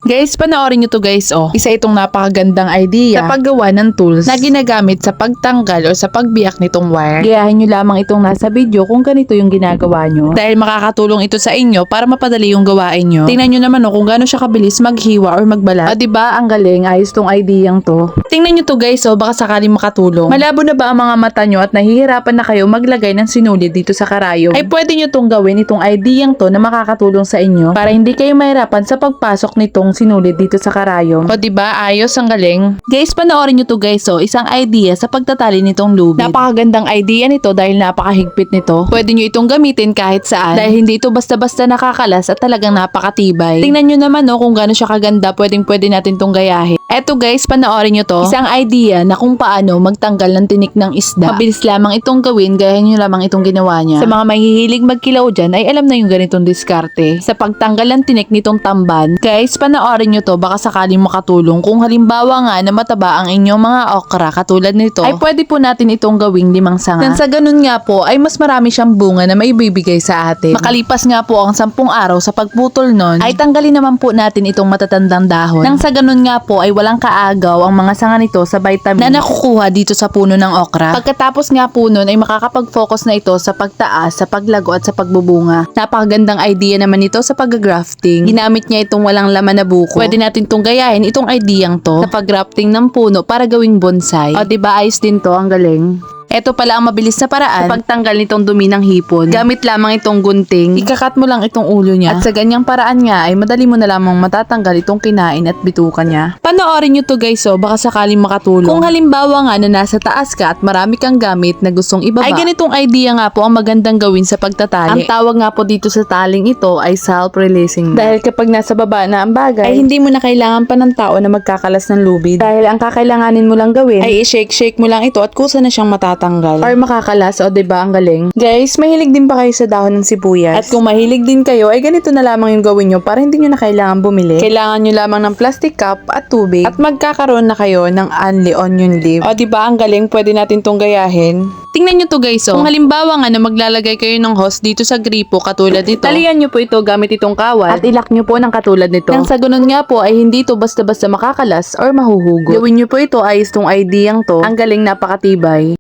Guys, panoorin nyo to guys oh. Isa itong napakagandang idea sa paggawa ng tools na ginagamit sa pagtanggal o sa pagbiyak nitong wire. Gayahin nyo lamang itong nasa video kung ganito yung ginagawa nyo. Dahil makakatulong ito sa inyo para mapadali yung gawain nyo. Tingnan nyo naman kung gaano siya kabilis maghiwa or magbalat. O diba, ang galing, ayos tong ideyang to. Tingnan nyo to guys baka sakaling makatulong. Malabo na ba ang mga mata nyo at nahihirapan na kayo maglagay ng sinulid dito sa karayom? Ay pwede nyo tong gawin itong ideyang to na makakatulong sa inyo para hindi kayo mahirapan sa pagpasok nitong sinulid dito sa karayom. O diba, ayos, ang galing. Guys, panoorin nyo to guys isang idea sa pagtatali nitong lubid. Napakagandang idea nito dahil napakahigpit nito. Pwede nyo itong gamitin kahit saan dahil hindi ito basta-basta nakakalas at talagang napakatibay. Tingnan nyo naman kung gaano siya kaganda, pwede natin tong gayahin. Eto guys, panoorin nyo to. Isang idea na kung paano magtanggal ng tinik ng isda. Mabilis lamang itong gawin, gaya nyo lamang itong ginawa niya. Sa mga mahihilig magkilaw dyan ay alam na yung ganitong diskarte. Sa pagtanggal ng tinik nitong tamban, guys, panoorin nyo to, baka sakaling makatulong. Kung halimbawa nga na mataba ang inyong mga okra katulad nito, ay pwede po natin itong gawing 5 sanga. Nang sa ganun nga po ay mas marami siyang bunga na maibibigay sa atin. Makalipas nga po ang 10 araw sa pagputol nun, ay tanggalin naman po natin itong matatandang dahon. Nang sa ganun nga po ay walang kaagaw ang mga sanga nito sa vitamin na nakukuha dito sa puno ng okra. Pagkatapos nga po nun ay makakapag-focus na ito sa pagtaas, sa paglago at sa pagbubunga. Napakagandang idea naman ito sa pag-grafting. Ginamit niya itong walang laman na buko. Pwede natin itong gayahin itong ideyang to sa pag-grafting ng puno para gawing bonsai. O diba, ayos din to, ang galing. Ito pala ang mabilis na paraan sa pagtanggal nitong dumi ng hipon. Gamit lamang itong gunting. Ikakat mo lang itong ulo niya. At sa ganyang paraan nga ay madali mo na lamang matatanggal itong kinain at bituka niya. Panoorin nyo to guys baka sakaling makatulong. Kung halimbawa nga na nasa taas ka at marami kang gamit na gustong ibaba, ay ganitong idea nga po ang magandang gawin sa pagtatali. Ang tawag nga po dito sa taling ito ay self-releasing. Dahil kapag nasa baba na ang bagay, ay hindi mo na kailangan pa ng tao na magkakalas ng lubid. Dahil ang kakailanganin mo lang gawin ay i-shake-shake mo lang ito at kusa na siyang matatanggal or makakalas. O diba, ang galing. Guys, mahilig din ba kayo sa dahon ng sibuyas? At kung mahilig din kayo ay ganito na lamang yung gawin nyo para hindi nyo na kailangan bumili. Kailangan nyo lamang ng plastic cup at tubig at magkakaroon na kayo ng only onion leaf. O diba, ang galing, pwede natin tong gayahin. Tingnan nyo to guys kung halimbawa nga na maglalagay kayo ng hose dito sa gripo katulad nito, talian nyo po ito gamit itong kawad at ilak nyo po ng katulad nito. Nang sa ganun nga po ay hindi to basta-basta makakalas or mahuhugot. Gawin nyo po ito, ayos tong ideyang to. Ang galing, napakatibay.